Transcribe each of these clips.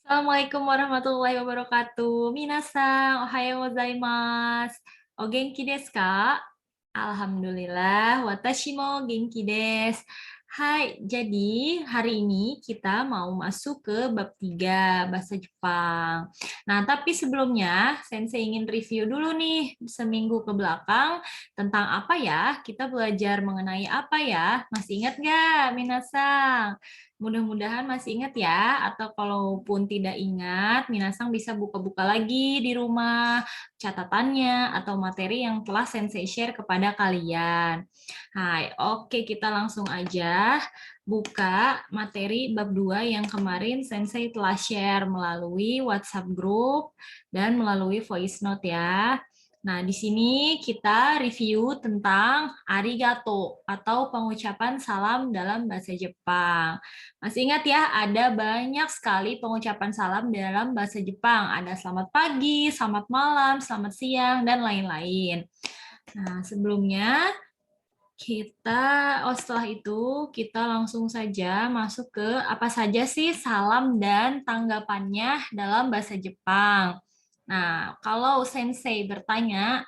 Assalamualaikum warahmatullahi wabarakatuh. Minasan, ohayo gozaimasu. O genki desu ka? Alhamdulillah, watashi mo genki desu. Hai, jadi hari ini kita mau masuk ke bab 3 bahasa Jepang. Nah, tapi sebelumnya Sensei ingin review dulu nih seminggu ke belakang tentang apa ya? Kita belajar mengenai apa ya? Masih ingat nggak, Minasan? Mudah-mudahan masih ingat ya, atau kalaupun tidak ingat, Minasang bisa buka-buka lagi di rumah catatannya atau materi yang telah Sensei share kepada kalian. Hai, oke kita langsung aja buka materi bab 2 yang kemarin Sensei telah share melalui WhatsApp group dan melalui voice note ya. Nah, di sini kita review tentang arigato atau pengucapan salam dalam bahasa Jepang. Masih ingat ya, ada banyak sekali pengucapan salam dalam bahasa Jepang. Ada selamat pagi, selamat malam, selamat siang, dan lain-lain. Nah, sebelumnya setelah itu kita langsung saja masuk ke apa saja sih salam dan tanggapannya dalam bahasa Jepang. Nah, kalau Sensei bertanya,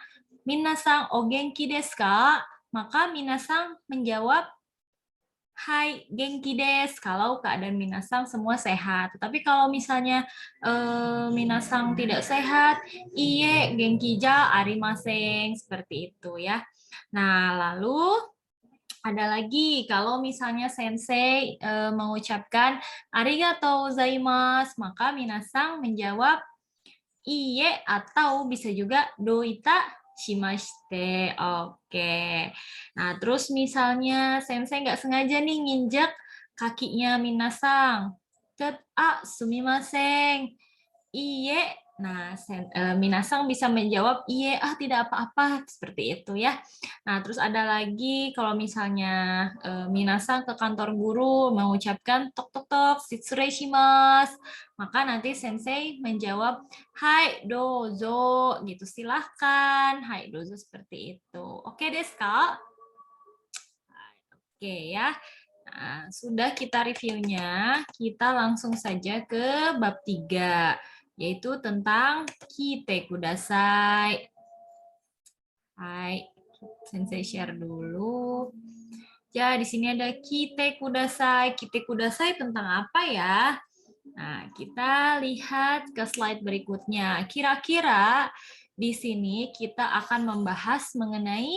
Minasang o genki desu ka? Maka Minasang menjawab Hai, genki desu. Kalau keadaan Minasang semua sehat. Tapi kalau misalnya Minasang tidak sehat, iye genki ja arimasen. Seperti itu ya. Nah, lalu ada lagi kalau misalnya Sensei mengucapkan arigatou gozaimasu, maka Minasang menjawab iye atau bisa juga doita shimashite. Oke. Nah, terus misalnya Sensei nggak sengaja nih nginjak kakinya Minasang. Sumimasen. Iye. Nah, Minasang bisa menjawab iye, tidak apa-apa, seperti itu ya. Nah, terus ada lagi kalau misalnya Minasang ke kantor guru mengucapkan tok tok tok, shitsurei shimasu, maka nanti Sensei menjawab hai dozo gitu, silahkan, hai dozo seperti itu. Oke desu ka? Oke ya. Nah, sudah kita reviewnya, kita langsung saja ke bab 3, yaitu tentang kite kudasai. Hai, Sensei share dulu. Ya, di sini ada kite kudasai. Kite kudasai tentang apa ya? Nah, kita lihat ke slide berikutnya. Kira-kira di sini kita akan membahas mengenai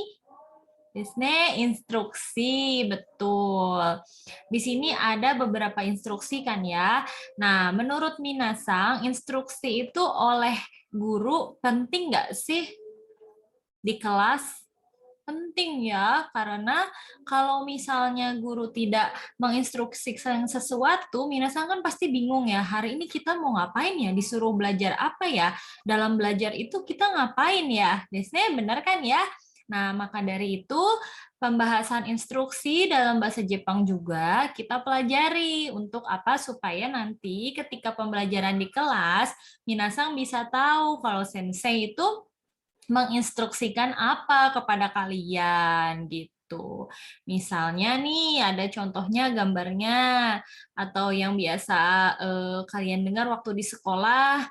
instruksi, betul. Di sini ada beberapa instruksi kan ya. Nah, menurut Minasang, instruksi itu oleh guru penting nggak sih di kelas? Penting ya, karena kalau misalnya guru tidak menginstruksikan sesuatu, Minasang kan pasti bingung ya, hari ini kita mau ngapain ya, disuruh belajar apa ya, dalam belajar itu kita ngapain ya, biasanya benar kan ya? Nah, maka dari itu, pembahasan instruksi dalam bahasa Jepang juga kita pelajari, untuk apa, supaya nanti ketika pembelajaran di kelas, Minasang bisa tahu kalau sensei itu menginstruksikan apa kepada kalian gitu. Misalnya nih ada contohnya gambarnya atau yang biasa kalian dengar waktu di sekolah,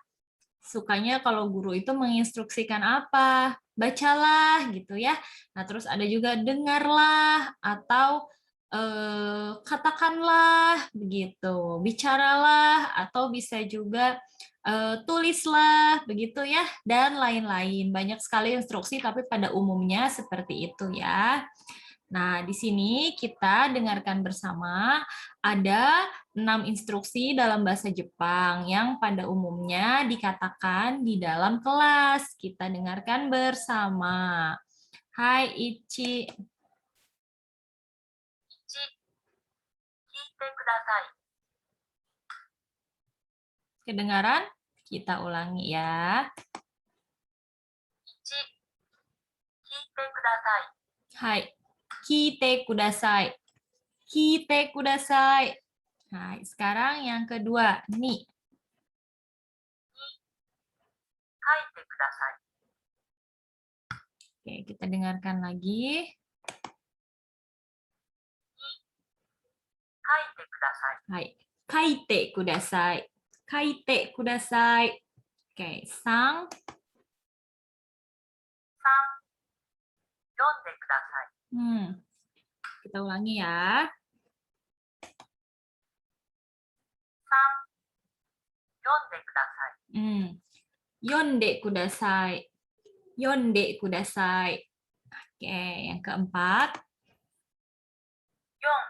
sukanya kalau guru itu menginstruksikan apa? Bacalah gitu ya. Nah, terus ada juga dengarlah atau katakanlah begitu. Bicaralah atau bisa juga tulislah begitu ya dan lain-lain. Banyak sekali instruksi tapi pada umumnya seperti itu ya. Nah, di sini kita dengarkan bersama ada 6 instruksi dalam bahasa Jepang yang pada umumnya dikatakan di dalam kelas. Kita dengarkan bersama. Hai Ichi. 1、聞いてください。 Kedengaran? Kita ulangi ya. 1、聞いてください。 Hai. Kite kudasai. Kite kudasai. Nah, sekarang yang kedua. Nih. 2、書いてください。 Oke, kita dengarkan lagi. 2、書いてください。 Hai. Kaite kudasai. kaite kudasai. Oke, sang. Sang. Yonde kudasai. Kita ulangi ya. Sang. Yonde kudasai. Yonde kudasai. Yonde kudasai. Oke, yang keempat. Yon.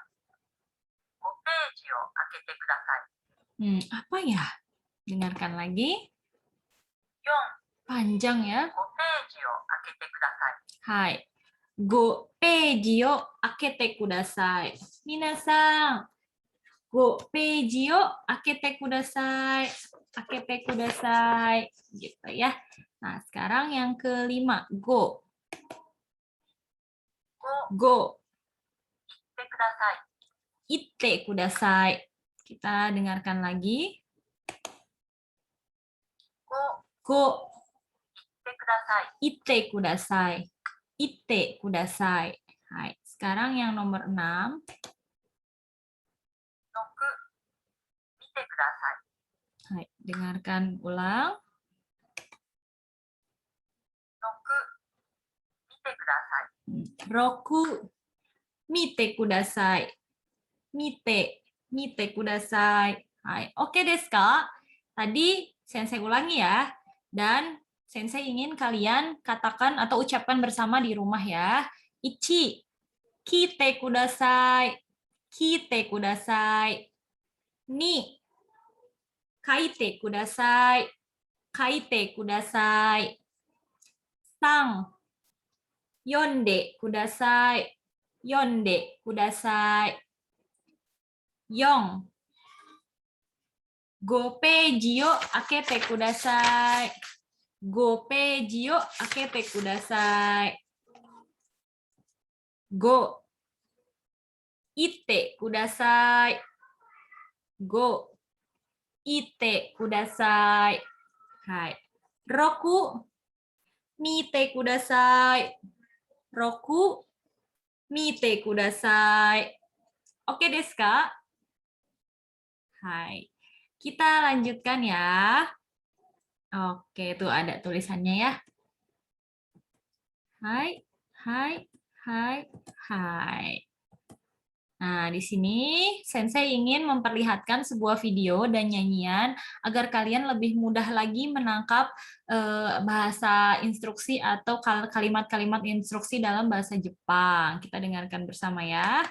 5ページを開けてください。Apa ya? Dengarkan lagi. Yon. Panjang ya. 5ページを開けてください。はい。5ページを開けてください。皆さん、5ページを開けてください。開けてください。Gitu ya. Nah, sekarang yang kelima. Go. Go. Itte kudasai. Itte kudasai. Kita dengarkan lagi. Go. Itte kudasai. Itte kudasai. Itte kudasai. Hai. Sekarang yang nomor 6. Noku. Mite kudasai. Hai. Dengarkan ulang. Noku. Mite kudasai. Roku. Mite kudasai. Mite kudasai. Hai. Oke desu ka? Tadi Sensei ulangi ya. Dan Sensei ingin kalian katakan atau ucapkan bersama di rumah ya. Ichi. Kite kudasai. Kite kudasai. Ni. Kaite kudasai. Kaite kudasai. Sang. Yonde kudasai. Yonde kudasai. 4. 5ページを開けてください。5ページを開けてください。5. 行ってください。5. 行ってください。はい。6. 見てください。6. 見てください。Oke desu ka? Hai. Kita lanjutkan ya. Oke, tuh ada tulisannya ya. Hai, hai, hai, hai. Nah, di sini Sensei ingin memperlihatkan sebuah video dan nyanyian agar kalian lebih mudah lagi menangkap bahasa instruksi atau kalimat-kalimat instruksi dalam bahasa Jepang. Kita dengarkan bersama ya.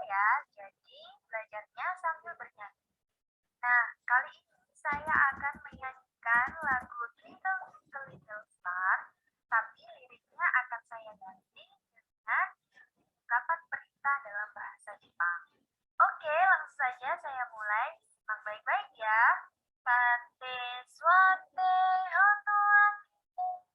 Ya, jadi belajarnya sambil bernyanyi. Nah, kali ini saya akan menyanyikan lagu Little Star, tapi liriknya akan saya ganti dengan ungkapan perintah dalam bahasa Jepang. Oke, langsung saja saya mulai. Simak baik-baik ya. Tate suate hono akite,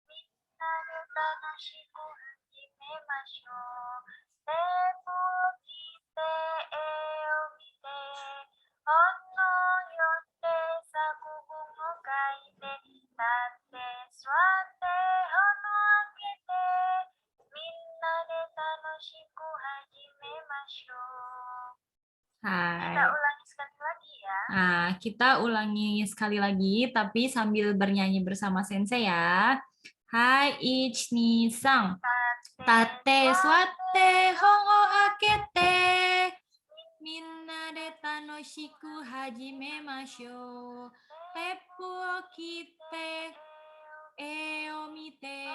minna de tanashiku hajimemashou. Tepu kite e o mite, honno yonde sakubun o kaite, tate suate hono akite, minna de tanoshiku hajimemashou. Kita Hai. ulangi sekali lagi ya. Nah, kita ulangi sekali lagi, tapi sambil bernyanyi bersama Sensei ya. Hai, ich, ni, sang. Tate, suate, hon o akete. Minna de tanoshiku hajimemashou. Teppu o kite, e o mite.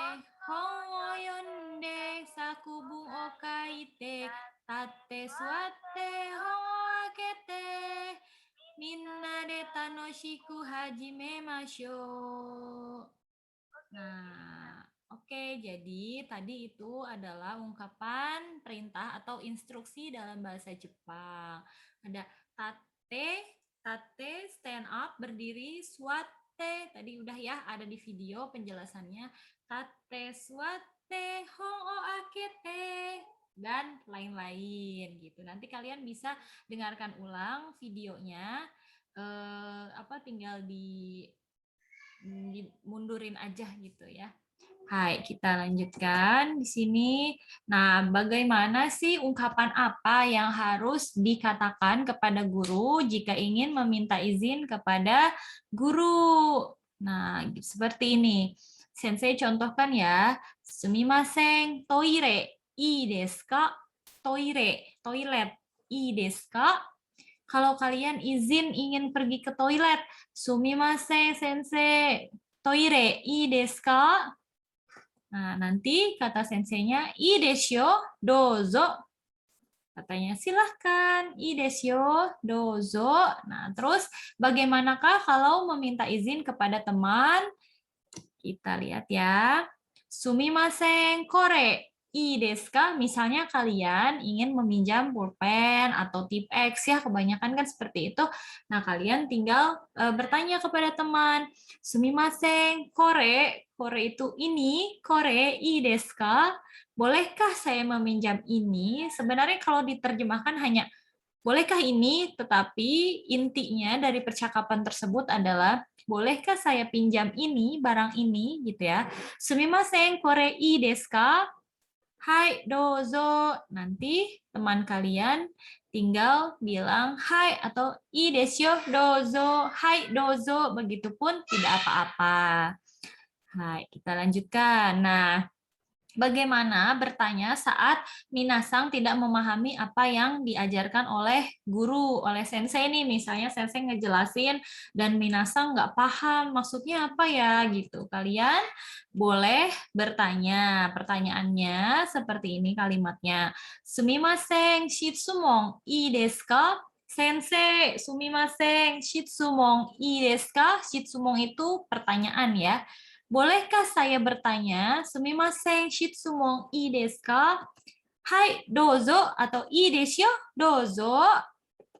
Hon o yonde, sakubun o kaite. Tate, suate, hon o akete. Minna de tanoshiku hajimemashou. Nah, oke, jadi tadi itu adalah ungkapan perintah atau instruksi dalam bahasa Jepang. Ada tate, tate, stand up, berdiri, suate, tadi udah ya ada di video penjelasannya. Tate, suate, hon o akete, dan lain-lain gitu. Nanti kalian bisa dengarkan ulang videonya. Tinggal dimundurin aja gitu ya. Hai, kita lanjutkan di sini. Nah, bagaimana sih ungkapan apa yang harus dikatakan kepada guru jika ingin meminta izin kepada guru? Nah, seperti ini. Sensei contohkan ya. Sumimasen, toire, ii desu ka? Toire, toilet, ii desu ka? Kalau kalian izin ingin pergi ke toilet, sumimasen sensei, toire, ii desu ka? Nah, nanti kata senseinya, ii desu yo, dozo. Katanya, silahkan, ii desu yo, dozo. Nah, terus bagaimanakah kalau meminta izin kepada teman? Kita lihat ya. Sumimasen, kore, ii desu ka? Misalnya kalian ingin meminjam pulpen atau tip X ya, kebanyakan kan seperti itu. Nah, kalian tinggal bertanya kepada teman. Sumimasen, kore, kore itu ini, kore, ii desu ka? Bolehkah saya meminjam ini? Sebenarnya kalau diterjemahkan hanya bolehkah ini, tetapi intinya dari percakapan tersebut adalah bolehkah saya pinjam ini, barang ini, gitu ya. Sumimasen, kore ii desu ka? Hai, dozo. Nanti teman kalian tinggal bilang hai atau ii desu yo, dozo. Hai, dozo. Begitupun tidak apa-apa. Hai, kita lanjutkan. Nah, bagaimana bertanya saat minasang tidak memahami apa yang diajarkan oleh guru, oleh sensei nih. Misalnya sensei ngejelasin dan minasang nggak paham maksudnya apa ya gitu. Kalian boleh bertanya. Pertanyaannya seperti ini kalimatnya. Sumimasen, shitsumon ii desu ka? Sensei, sumimasen, shitsumon ii desu ka? Shitsumon itu pertanyaan ya. Bolehkah saya bertanya? Sumimasen, shitsumon ii desu ka? Hai, dozo atau ii desu yo, dozo.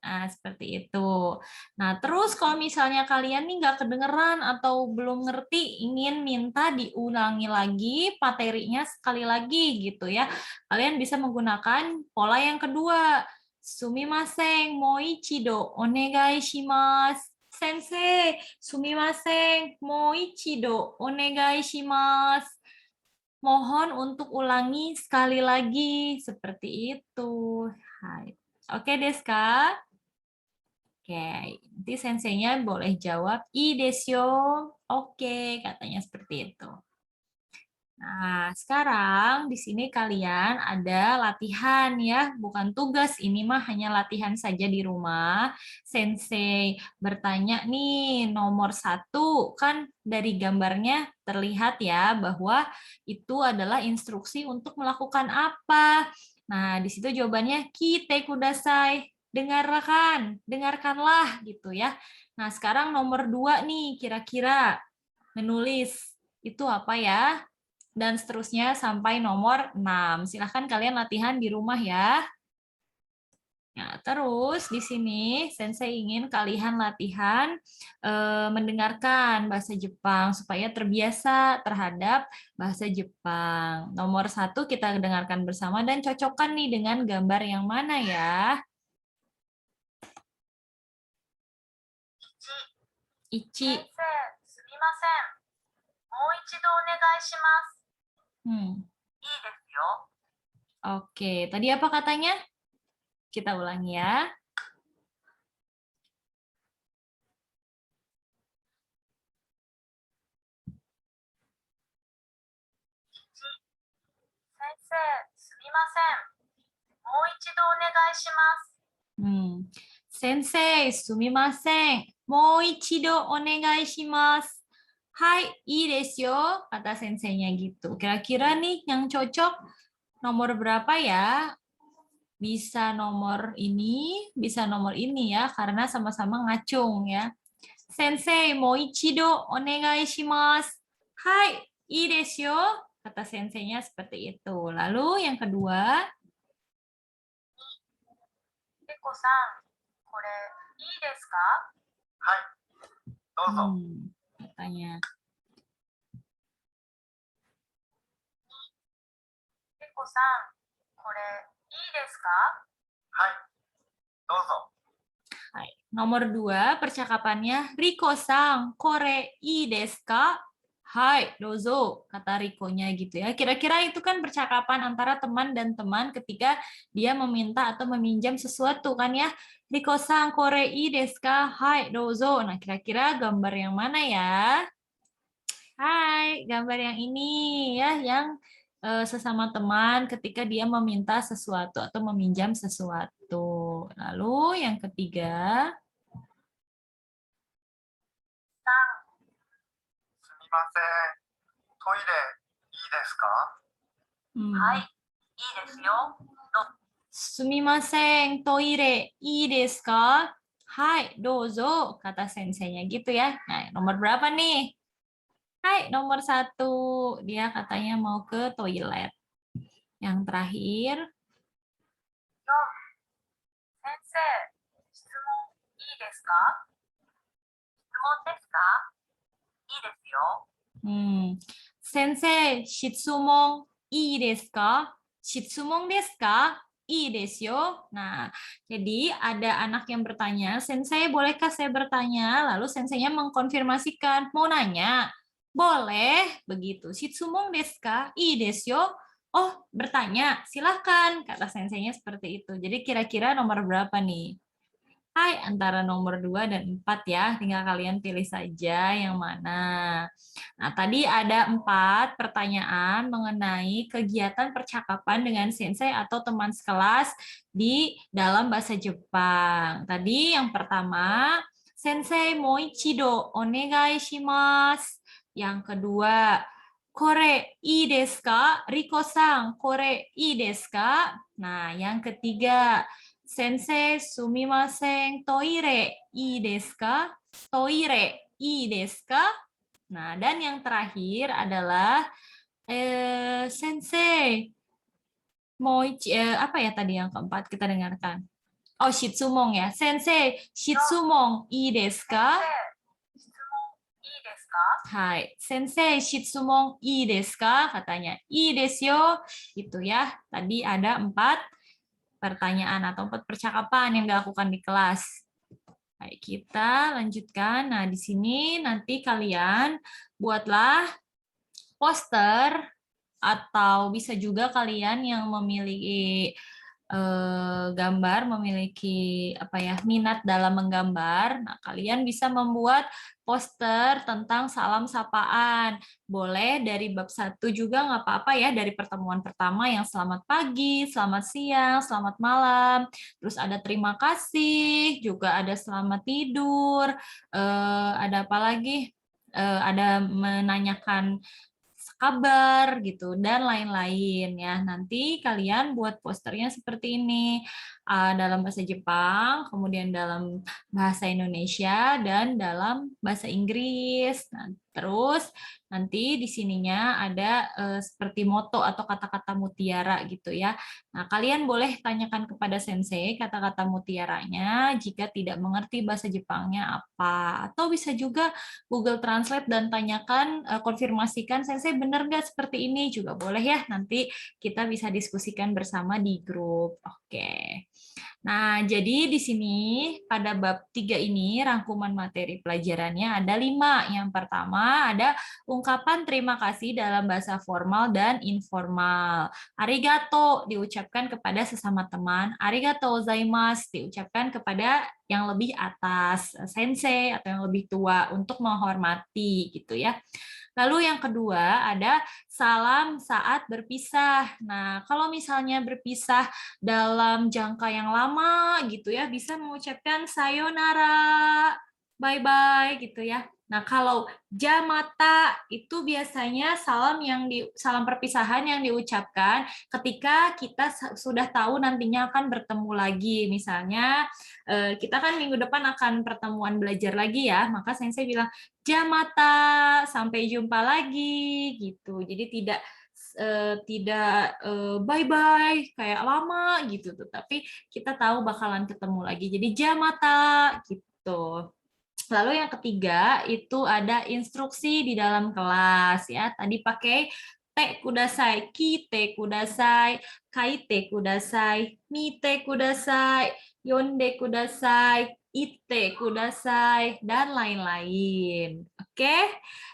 Nah, seperti itu. Nah, terus kalau misalnya kalian nih nggak kedengeran atau belum ngerti, ingin minta diulangi lagi materinya sekali lagi gitu ya. Kalian bisa menggunakan pola yang kedua. Sumimasen, moichido onegai shimasu. Sensei, sumimasen, moichido onegai shimasu. Mohon untuk ulangi sekali lagi seperti itu. Hai. Oke, desu ka? Oke, nanti senseinya boleh jawab ii desu yo. Oke, katanya seperti itu. Nah, sekarang di sini kalian ada latihan ya, bukan tugas. Ini mah hanya latihan saja di rumah. Sensei bertanya nih, nomor 1, kan dari gambarnya terlihat ya bahwa itu adalah instruksi untuk melakukan apa. Nah, di situ jawabannya kite kudasai, dengarkan, dengarkanlah gitu ya. Nah, sekarang nomor 2 nih, kira-kira menulis itu apa ya? Dan seterusnya sampai nomor 6. Silahkan kalian latihan di rumah ya. Nah, terus di sini Sensei ingin kalian latihan mendengarkan bahasa Jepang supaya terbiasa terhadap bahasa Jepang. Nomor 1 kita dengarkan bersama dan cocokkan nih dengan gambar yang mana ya. 1、 Ichi. 先生、すみません。もう一度お願いします。 いいですよ。 Oke, tadi apa katanya? Kita ulangi ya. 先生、すみません。もう一度お願いします。 Sensei, sumimasen. Mau ichido onegai shimasu. Hai, ii desu yo, kata senseinya gitu. Kira-kira nih yang cocok nomor berapa ya? Bisa nomor ini ya, karena sama-sama ngacung ya. Sensei, mau ichido onegai shimasu. Hai, ii desu yo, kata senseinya seperti itu. Lalu yang kedua, ペコさん、これいいですか？はい、どうぞ。 katanya. ペコさん、これいいですか？はい、どうぞ。 Nomor 2, percakapannya Riko-san, kore ii desu ka? Hai, dozo, kata Riko-nya gitu ya. Kira-kira itu kan percakapan antara teman dan teman ketika dia meminta atau meminjam sesuatu kan ya. Riko-san, kore ii desu ka? Hai, dozo. Nah, kira-kira gambar yang mana ya? Hai, gambar yang ini ya, yang sesama teman ketika dia meminta sesuatu atau meminjam sesuatu. Lalu yang ketiga, すみません。トイレいいですか？はい、いいですよ。Sumimasen, toire ii desu ka? Hai, dozo, kata senseinya gitu ya. Nah, nomor berapa nih? Hai, nomor 1. Dia katanya mau ke toilet. Yang terakhir, 先生、質問いいですか？質問ですか？いいですよ。Sensei, shitsumon ii desu ka? Shitsumon desu ka? Ii desu yo. Nah, jadi ada anak yang bertanya, Sensei, bolehkah saya bertanya? Lalu senseinya mengkonfirmasikan, mau nanya? Boleh, begitu. Shitsumon desu ka? Ii desu yo. Oh, bertanya, silahkan, kata senseinya seperti itu. Jadi kira-kira nomor berapa nih? Hai, antara nomor 2 dan 4 ya. Tinggal kalian pilih saja yang mana. Nah, tadi ada 4 pertanyaan mengenai kegiatan percakapan dengan sensei atau teman sekelas di dalam bahasa Jepang. Tadi yang pertama, Sensei moichido onegai shimasu. Yang kedua, kore ii desu ka? Riko-san, kore ii desu ka? Nah, yang ketiga, Sensei, sumimasen, toire ii desu ka? Toire ii desu ka? Nah, dan yang terakhir adalah Sensei, apa ya tadi yang keempat kita dengarkan? Oh, shitsumon ya. Sensei, shitsumon ii desu ka? 質問いいですか？ Hai, Sensei, shitsumon ii desu ka? Katanya, ii desu yo. Gitu ya. Tadi ada 4 pertanyaan atau 4 percakapan yang dilakukan di kelas. Baik, kita lanjutkan. Nah, di sini nanti kalian buatlah poster atau bisa juga kalian yang memiliki gambar, memiliki apa ya, minat dalam menggambar. Nah, kalian bisa membuat poster tentang salam sapaan. Boleh dari bab 1 juga nggak apa-apa ya, dari pertemuan pertama yang selamat pagi, selamat siang, selamat malam. Terus ada terima kasih, juga ada selamat tidur, ada apa lagi? Ada menanyakan kabar gitu dan lain-lain ya. Nanti kalian buat posternya seperti ini, dalam bahasa Jepang, kemudian dalam bahasa Indonesia dan dalam bahasa Inggris. Nah, terus nanti di sininya ada seperti moto atau kata-kata mutiara gitu ya. Nah, kalian boleh tanyakan kepada sensei kata-kata mutiaranya jika tidak mengerti bahasa Jepangnya apa. Atau bisa juga Google Translate dan tanyakan, konfirmasikan, Sensei benar nggak seperti ini? Juga boleh ya, nanti kita bisa diskusikan bersama di grup. Oke. Nah, jadi di sini pada bab 3 ini rangkuman materi pelajarannya ada 5. Yang pertama ada ungkapan terima kasih dalam bahasa formal dan informal. Arigato diucapkan kepada sesama teman. Arigatou gozaimasu diucapkan kepada yang lebih atas, sensei atau yang lebih tua untuk menghormati gitu ya. Lalu yang kedua ada salam saat berpisah. Nah, kalau misalnya berpisah dalam jangka yang lama gitu ya, bisa mengucapkan sayonara, bye-bye gitu ya. Nah, kalau jamata itu biasanya salam perpisahan yang diucapkan ketika kita sudah tahu nantinya akan bertemu lagi. Misalnya kita kan minggu depan akan pertemuan belajar lagi ya, maka sensei bilang jamata, sampai jumpa lagi gitu. Jadi tidak bye-bye kayak lama gitu, tapi kita tahu bakalan ketemu lagi. Jadi jamata gitu. Lalu yang ketiga itu ada instruksi di dalam kelas ya. Tadi pakai te kudasai, kite kudasai, kaite kudasai, mite kudasai, yonde kudasai, ite kudasai, dan lain-lain. Oke.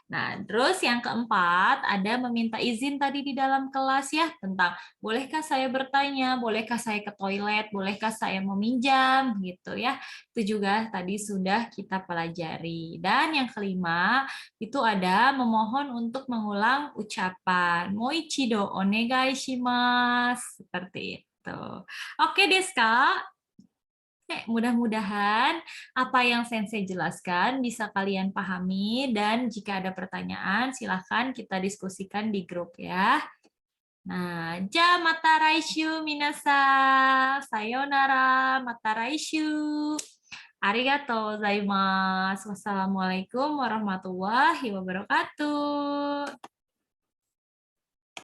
Nah, terus yang keempat ada meminta izin tadi di dalam kelas ya tentang bolehkah saya bertanya, bolehkah saya ke toilet, bolehkah saya meminjam gitu ya. Itu juga tadi sudah kita pelajari. Dan yang kelima itu ada memohon untuk mengulang ucapan. Moichido onegai shimasu. Seperti itu. Oke, Deska. Mudah-mudahan apa yang Sensei jelaskan bisa kalian pahami dan jika ada pertanyaan silahkan kita diskusikan di grup ya. Nah, ja mata raishu minasan. Sayonara, mata raishu. Arigatou gozaimasu. Wassalamualaikum warahmatullahi wabarakatuh.